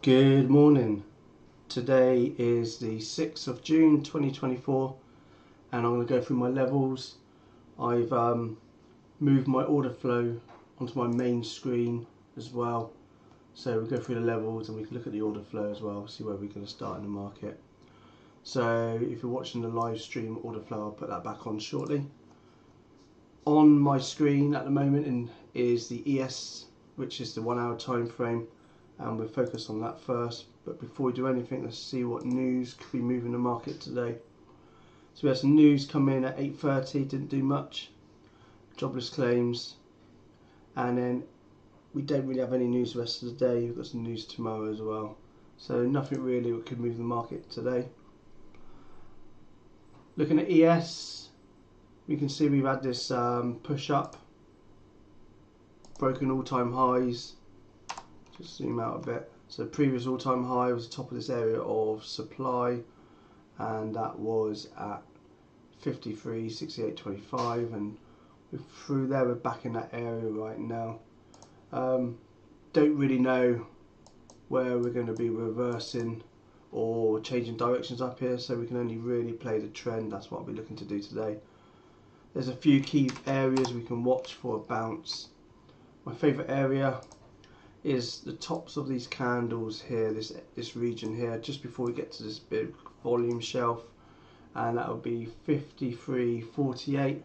Good morning. Today is the 6th of June 2024 and I'm going to go through my levels. I've moved my order flow onto my main screen as well, so we'll go through the levels and we can look at the order flow as well, see where we're going to start in the market. So if you're watching the live stream order flow, I'll put that back on shortly. On my screen at the moment is the ES, which is the 1 hour time frame, and we'll focus on that first. But before we do anything, let's see what news could be moving the market today. So we had some news come in at 8:30, didn't do much. Jobless claims, and then we don't really have any news the rest of the day. We've got some news tomorrow as well. So nothing really that could move the market today. Looking at ES, we can see we've had this push up, broken all-time highs. Just zoom out a bit. So the previous all-time high was the top of this area of supply, and that was at 53.6825, and we're through there. We're back in that area right now. Don't really know where we're going to be reversing or changing directions up here, so we can only really play the trend. That's what I'll be looking to do today. There's a few key areas we can watch for a bounce. My favourite area is the tops of these candles here, this region here, just before we get to this big volume shelf, and that would be 53.48.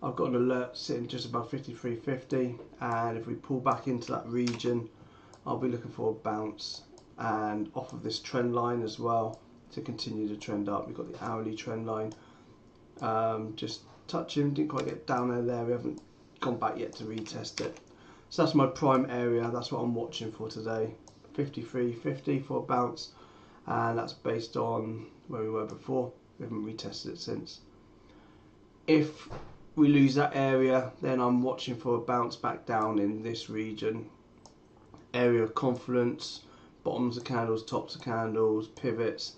I've got an alert sitting just above 53.50, and if we pull back into that region, I'll be looking for a bounce and off of this trend line as well to continue to trend up. We've got the hourly trend line just touching, didn't quite get down there. We haven't gone back yet to retest it. So that's my prime area, that's what I'm watching for today. 53.50 for a bounce, and that's based on where we were before. We haven't retested it since. If we lose that area, then I'm watching for a bounce back down in this region. Area of confluence, bottoms of candles, tops of candles, pivots.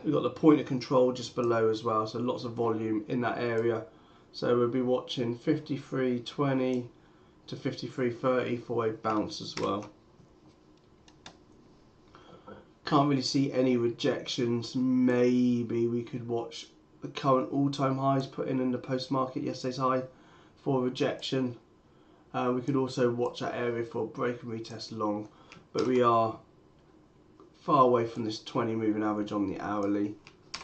We've got the point of control just below as well, so lots of volume in that area. So we'll be watching 53.20 to 53.30 for a bounce as well. Can't really see any rejections. Maybe we could watch the current all-time highs put in the post-market, yesterday's high, for rejection. We could also watch that area for a break and retest long, but we are far away from this 20 moving average on the hourly.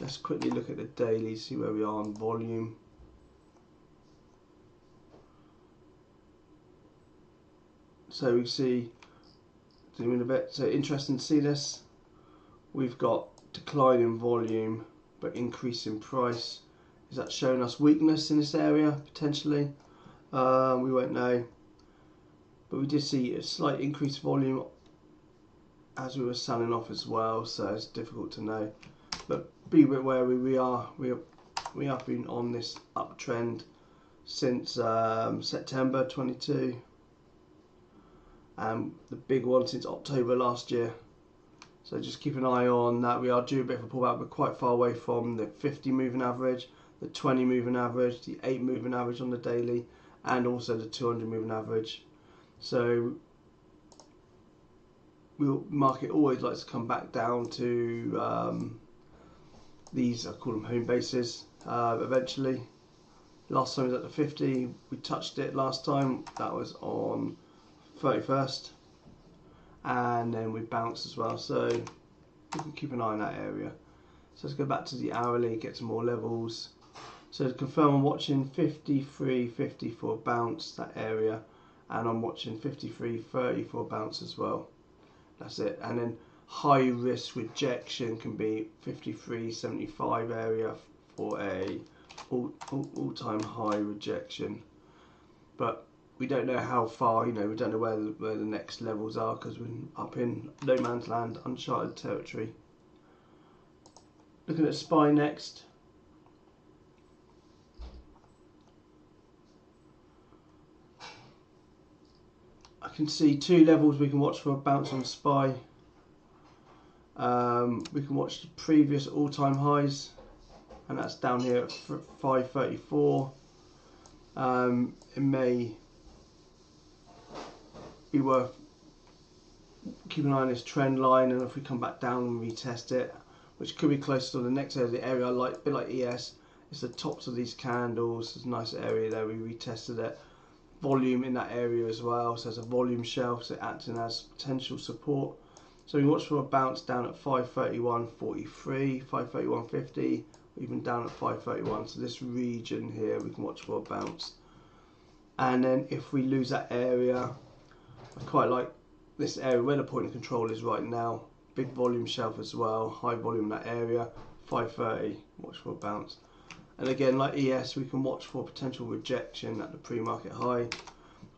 Let's quickly look at the daily, see where we are on volume. So we see, zoom in a bit, so interesting to see this. We've got decline in volume but increase in price. Is that showing us weakness in this area potentially? We won't know, but we did see a slight increased volume as we were selling off as well, so it's difficult to know. But be where we are. We have been on this uptrend since September 22. The big one since October last year. So just keep an eye on that. We are due a bit of a pullback. We're quite far away from the 50 moving average, the 20 moving average, the 8 moving average on the daily, and also the 200 moving average. So the market always likes to come back down to these, I call them home bases, eventually. Last time it was at the 50, we touched it last time, that was on 31st, and then we bounced as well, so you can keep an eye on that area. So let's go back to the hourly, get some more levels. So to confirm, I'm watching 53.50 for a bounce, that area, and I'm watching 53.30 for a bounce as well. That's it. And then high risk rejection can be 53.75 area for a all-time high rejection, but we don't know how far, we don't know where the next levels are because we're up in no man's land, uncharted territory. Looking at SPY next. I can see two levels we can watch for a bounce on SPY. We can watch the previous all-time highs, and that's down here at 534. It may be worth keep an eye on this trend line, and if we come back down and retest it, which could be close to the next area, the area I like, a bit like ES, it's the tops of these candles. There's a nice area there, we retested it. Volume in that area as well, so there's a volume shelf, so acting as potential support. So we watch for a bounce down at 531.43, 531.50, even down at 531. So this region here, we can watch for a bounce. And then if we lose that area, I quite like this area where the point of control is right now. Big volume shelf as well, high volume in that area, 530, watch for a bounce. And again, like ES, we can watch for potential rejection at the pre-market high,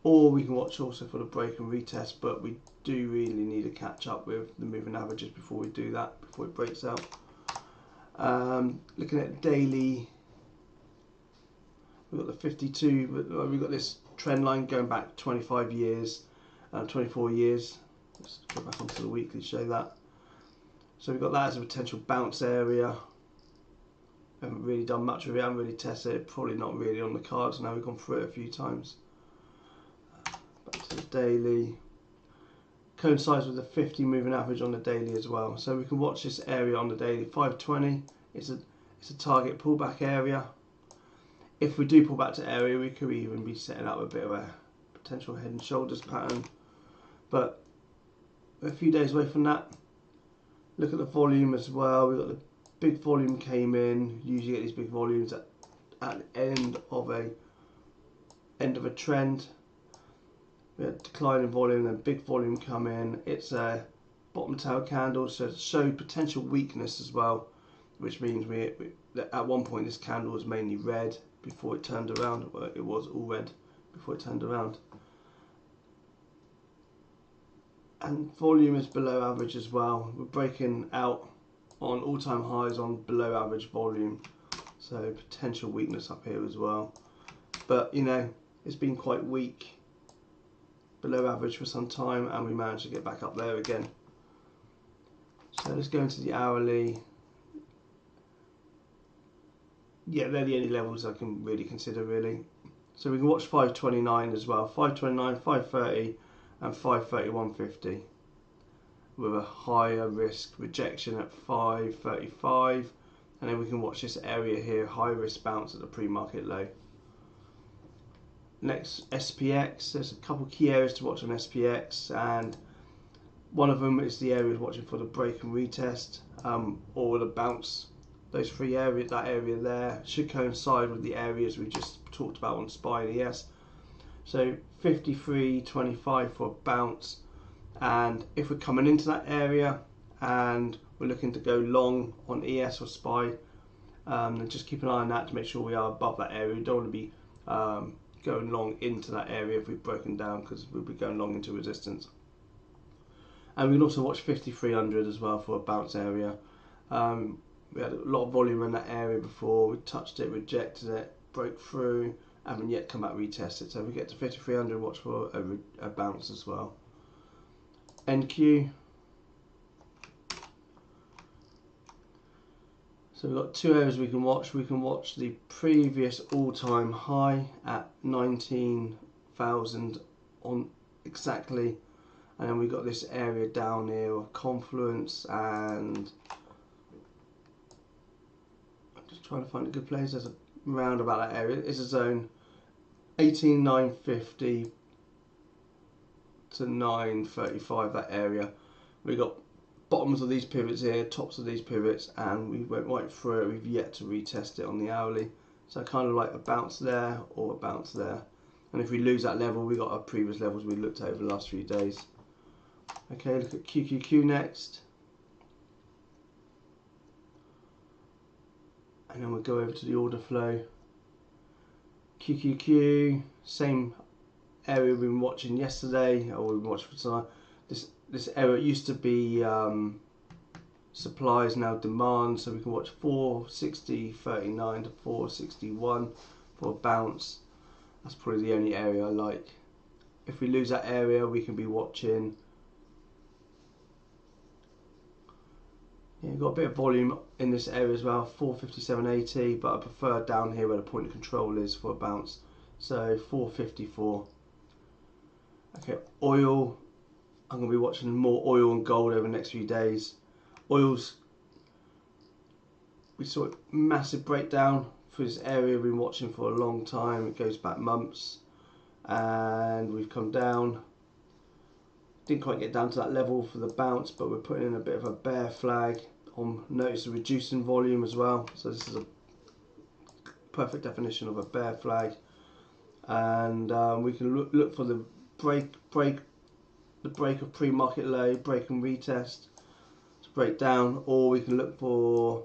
or we can watch also for the break and retest, but we do really need to catch up with the moving averages before we do that, before it breaks out. Looking at daily, we've got the 52, we've got this trend line going back 25 years, 24 years. Let's go back onto the weekly to show that. So we've got that as a potential bounce area. Haven't really done much with it, haven't really tested it, probably not really on the cards now, we've gone through it a few times. Back to the daily. Coincides with the 50 moving average on the daily as well. So we can watch this area on the daily, 520, it's a target pullback area. If we do pull back to area, we could even be setting up a bit of a potential head and shoulders pattern. But a few days away from that. Look at the volume as well, we've got the big volume came in. Usually get these big volumes at the end of a trend. We had decline in volume, then big volume come in. It's a bottom tail candle, so it showed potential weakness as well, which means at one point this candle was mainly red before it turned around. Well, it was all red before it turned around. And volume is below average as well. We're breaking out on all-time highs on below average volume, so potential weakness up here as well. But you know, it's been quite weak, below average for some time, and we managed to get back up there again. So let's go into the hourly. Yeah, they're the only levels I can really consider really. So we can watch 529 as well, 529, 530 and 531.50 with a higher risk rejection at 535, and then we can watch this area here, high risk bounce at the pre-market low. Next, SPX, there's a couple of key areas to watch on SPX, and one of them is the areas watching for the break and retest, or the bounce. Those three areas, that area there, should coincide with the areas we just talked about on SPY and ES. So 53.25 for a bounce, and if we're coming into that area and we're looking to go long on ES or SPY, then just keep an eye on that to make sure we are above that area. We don't want to be going long into that area if we've broken down, because we'll be going long into resistance. And we can also watch 5300 as well for a bounce area. We had a lot of volume in that area before, we touched it, rejected it, broke through, haven't yet come back retest it. So if we get to 5300, watch for a bounce as well. NQ. So we've got two areas we can watch. We can watch the previous all-time high at 19,000 on exactly, and then we've got this area down here of confluence, and I'm just trying to find a good place. There's a round about that area. It's a zone 18,950 to 935, that area. We got bottoms of these pivots here, tops of these pivots, and we went right through it. We've yet to retest it on the hourly, so I kind of like a bounce there or a bounce there, and if we lose that level, we got our previous levels we looked at over the last few days. Okay, look at QQQ next, and then we'll go over to the order flow. QQQ, same area we've been watching yesterday, or we've been watching for tonight. This area used to be supply is now demand, so we can watch 460.39 to 461 for a bounce. That's probably the only area I like. If we lose that area, we can be watching. Yeah, we've got a bit of volume in this area as well, 457.80, but I prefer down here where the point of control is for a bounce. So 454. Okay, oil. I'm going to be watching more oil and gold over the next few days. Oil's, we saw a massive breakdown for this area we've been watching for a long time. It goes back months, and we've come down. Didn't quite get down to that level for the bounce, but we're putting in a bit of a bear flag on. Notice the reducing volume as well. So this is a perfect definition of a bear flag, and we can look for the break of pre-market low, break and retest to break down, or we can look for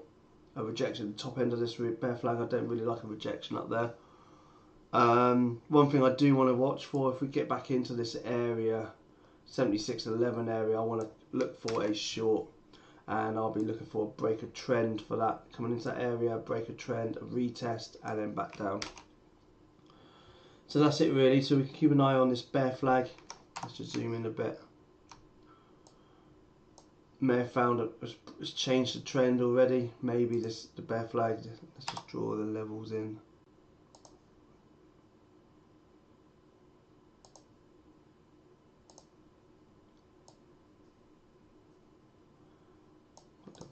a rejection at the top end of this bear flag. I don't really like a rejection up there. One thing I do want to watch for, if we get back into this area, 76.11 area, I want to look for a short, and I'll be looking for a break of trend for that. Coming into that area, break a trend, a retest, and then back down. So that's it really. So we can keep an eye on this bear flag. Let's just zoom in a bit. May have found it's changed the trend already. Maybe the bear flag. Let's just draw the levels in.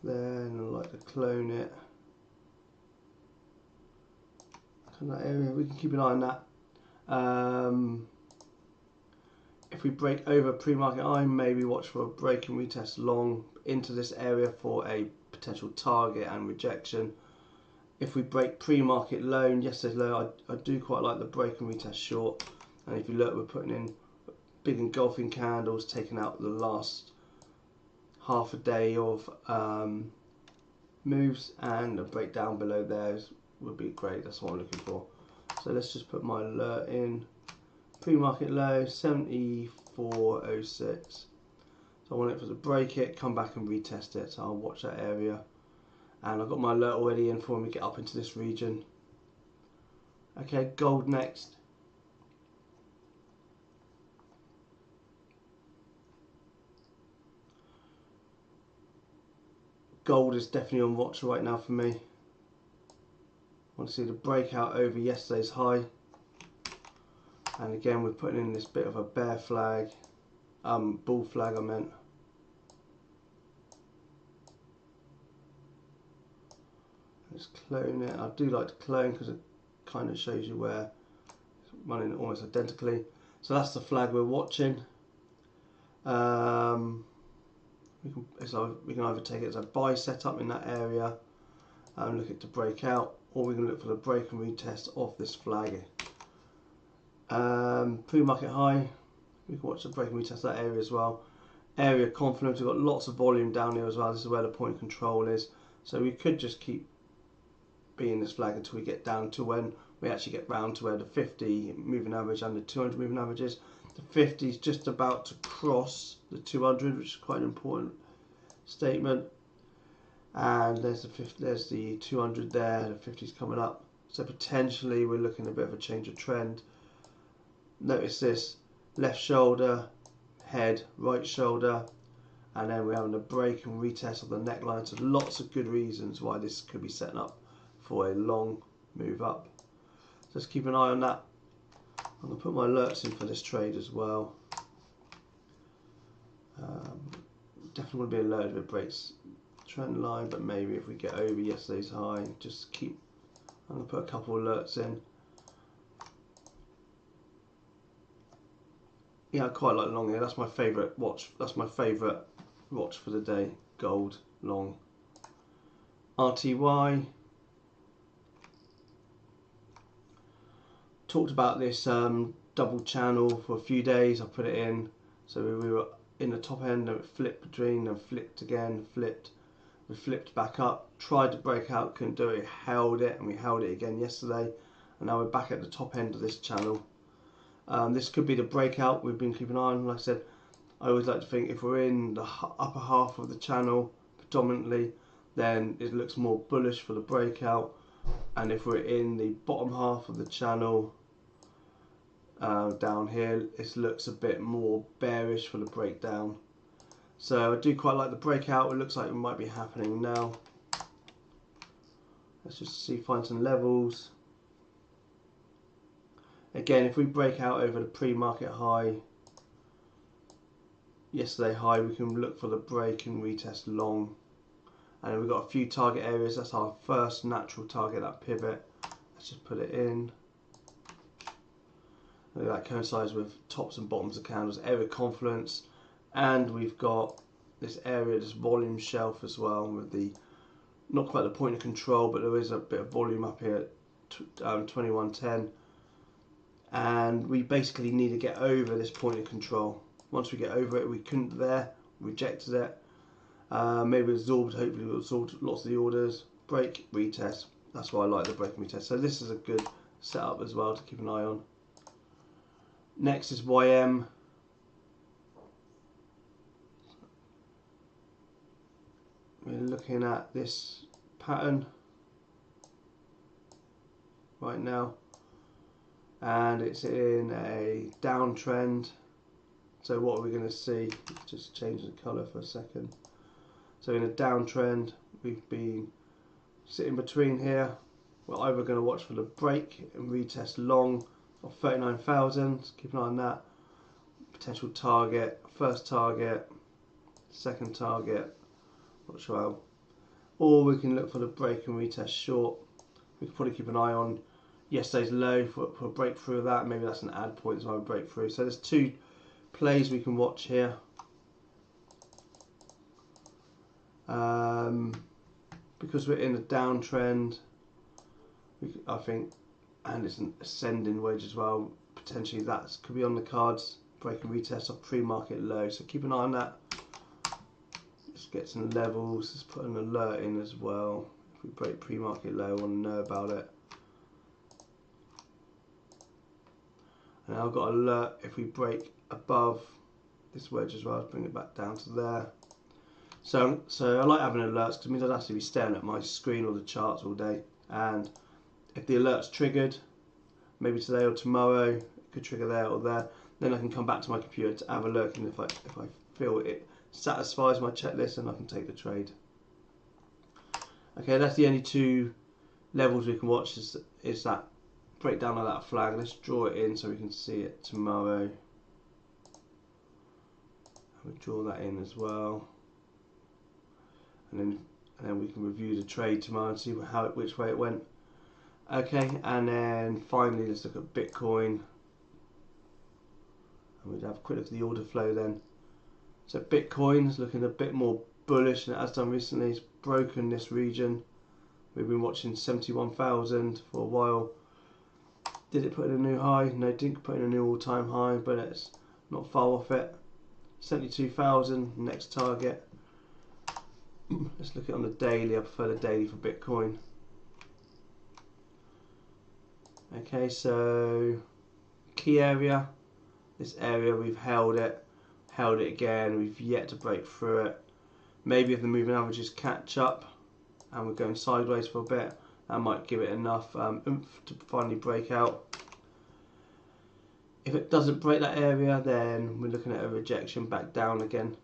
There, and I like to clone it. In that area, we can keep an eye on that. If we break over pre-market high, maybe watch for a break and retest long into this area for a potential target and rejection. If we break pre-market low and yesterday's low, I do quite like the break and retest short. And if you look, we're putting in big engulfing candles, taking out the last half a day of moves, and a breakdown below there would be great. That's what I'm looking for. So let's just put my alert in. Pre-market low 74.06. So I want it to break it, come back and retest it. So I'll watch that area, and I've got my alert already in for when we get up into this region. Okay, gold next. Gold is definitely on watch right now for me. I want to see the breakout over yesterday's high. And again, we're putting in this bit of a bear flag, bull flag I meant. Let's clone it. I do like to clone because it kind of shows you where it's running almost identically. So that's the flag we're watching. We can either take it as a buy setup in that area and look it to break out, or we can look for the break and retest off this flag. Pre-market high, we can watch the break and retest that area as well. Area confluence, we've got lots of volume down here as well. This is where the point of control is, so we could just keep being this flag until we get down to when we actually get round to where the 50 moving average and the 200 moving average is. The 50 is just about to cross the 200, which is quite an important statement. And there's the 200 there, the 50 is coming up. So potentially we're looking at a bit of a change of trend. Notice this, left shoulder, head, right shoulder, and then we're having a break and retest of the neckline. So lots of good reasons why this could be setting up for a long move up. Just keep an eye on that. I'm going to put my alerts in for this trade as well. Definitely want to be alerted if it breaks trend line, but maybe if we get over yesterday's high, just keep. I'm going to put a couple of alerts in. Yeah, I quite like long here. That's my favourite watch. That's my favourite watch for the day. Gold long. RTY. Talked about this double channel for a few days. I put it in, so we were in the top end, and it flipped between, and flipped again, flipped. We flipped back up, tried to break out, couldn't do it, held it, and we held it again yesterday, and now we're back at the top end of this channel. This could be the breakout we've been keeping an eye on. Like I said, I always like to think if we're in the upper half of the channel predominantly, then it looks more bullish for the breakout, and if we're in the bottom half of the channel down here, it looks a bit more bearish for the breakdown. So I do quite like the breakout. It looks like it might be happening now. Let's just see, find some levels. Again, if we break out over the pre-market high, yesterday high, we can look for the break and retest long. And we've got a few target areas. That's our first natural target, that pivot. Let's just put it in. That coincides with tops and bottoms of candles, area confluence, and we've got this area, this volume shelf as well, with the not quite the point of control, but there is a bit of volume up here at 2110, and we basically need to get over this point of control. Once we get over it, we couldn't there, rejected it. Maybe absorbed, hopefully we absorbed lots of the orders. Break, retest. That's why I like the break and retest. So this is a good setup as well to keep an eye on. Next is YM. We're looking at this pattern right now, and it's in a downtrend. So what are we going to see? Just change the colour for a second. So in a downtrend, we've been sitting between here. We're either going to watch for the break and retest long of 39,000. Keep an eye on that. Potential target, first target, second target. Not sure how. Or we can look for the break and retest short. We can probably keep an eye on yesterday's low for a breakthrough of that. Maybe that's an add point as well, a breakthrough. So there's two plays we can watch here. Because we're in a downtrend, I think, and it's an ascending wedge as well, potentially that could be on the cards. Break and retest off pre-market low, so keep an eye on that. Let's get some levels. Let's put an alert in as well. If we break pre-market low, I want to know about it. And I've got alert if we break above this wedge as well. Let's bring it back down to there. So I like having alerts because it means I don't have to be staring at my screen or the charts all day. And if the alert's triggered, maybe today or tomorrow, it could trigger there or there, then I can come back to my computer to have a look, and if I feel it satisfies my checklist, then I can take the trade. Okay, that's the only two levels we can watch, is that breakdown of that flag. Let's draw it in so we can see it tomorrow. We'll draw that in as well. And then we can review the trade tomorrow and see which way it went. Okay, and then finally let's look at Bitcoin. And we'll have a quick look at the order flow then. So Bitcoin is looking a bit more bullish than it has done recently. It's broken this region. We've been watching 71,000 for a while. Did it put in a new high? No, it didn't put in a new all-time high, but it's not far off it. 72,000, next target. Let's look at it on the daily. I prefer the daily for Bitcoin. Okay, so key area. This area we've held it again. We've yet to break through it. Maybe if the moving averages catch up and we're going sideways for a bit, that might give it enough oomph to finally break out. If it doesn't break that area, then we're looking at a rejection back down again.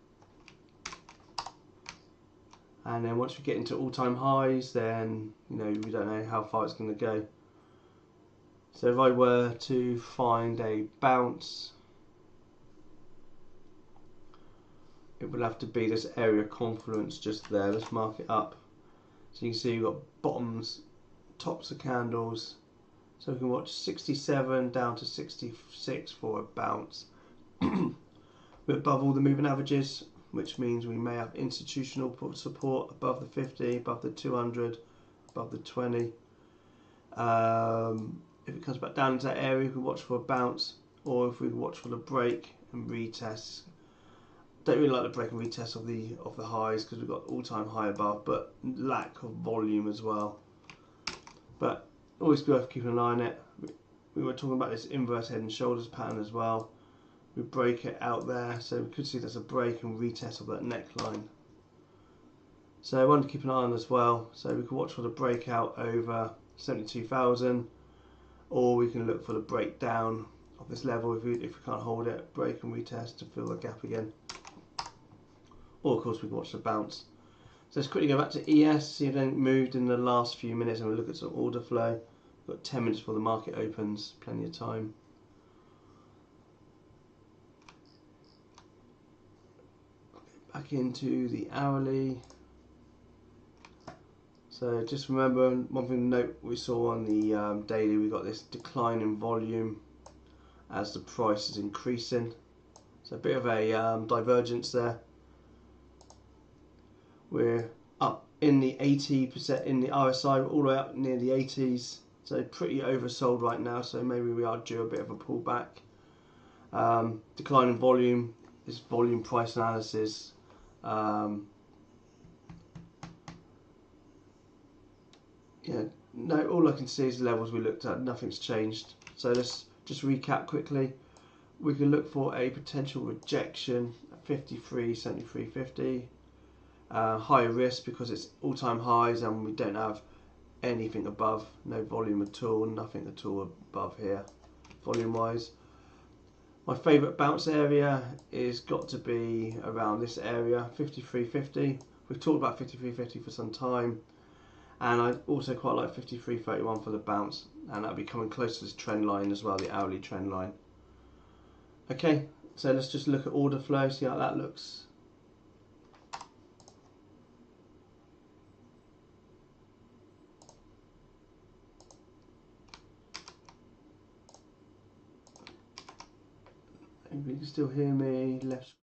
And then once we get into all-time highs, then we don't know how far it's going to go. So if I were to find a bounce, it would have to be this area confluence just there. Let's mark it up. So you can see we've got bottoms, tops of candles. So we can watch 67 down to 66 for a bounce. We're above all the moving averages, which means we may have institutional support above the 50, above the 200, above the 20. If it comes back down into that area, we can watch for a bounce, or if we watch for the break and retest. Don't really like the break and retest of the highs because we've got all-time high above, but lack of volume as well. But always worth keeping an eye on it. We were talking about this inverse head and shoulders pattern as well. We break it out there, so we could see there's a break and retest of that neckline. So I want to keep an eye on as well. So we can watch for the breakout over 72,000, or we can look for the breakdown of this level if we can't hold it, break and retest to fill the gap again. Or of course we can watch the bounce. So let's quickly go back to ES, see if anything moved in the last few minutes, and we'll look at some order flow. We've got 10 minutes before the market opens, plenty of time. back into the hourly. So just remember, one thing to note, we saw on the daily, we got this decline in volume as the price is increasing. So a bit of a divergence there. We're up in the 80% in the RSI, all the way up near the 80s. So pretty oversold right now, so maybe we are due a bit of a pullback. Decline in volume is volume price analysis. Yeah, no, all I can see is the levels we looked at, nothing's changed. So let's just recap quickly. We can look for a potential rejection at 53, 73, 50. Higher risk because it's all-time highs and we don't have anything above, no volume at all, nothing at all above here, volume-wise. My favourite bounce area is got to be around this area, 53.50. We've talked about 53.50 for some time, and I also quite like 53.31 for the bounce, and that'll be coming close to this trend line as well, the hourly trend line. Okay, so let's just look at order flow, see how that looks. If you can still hear me, left.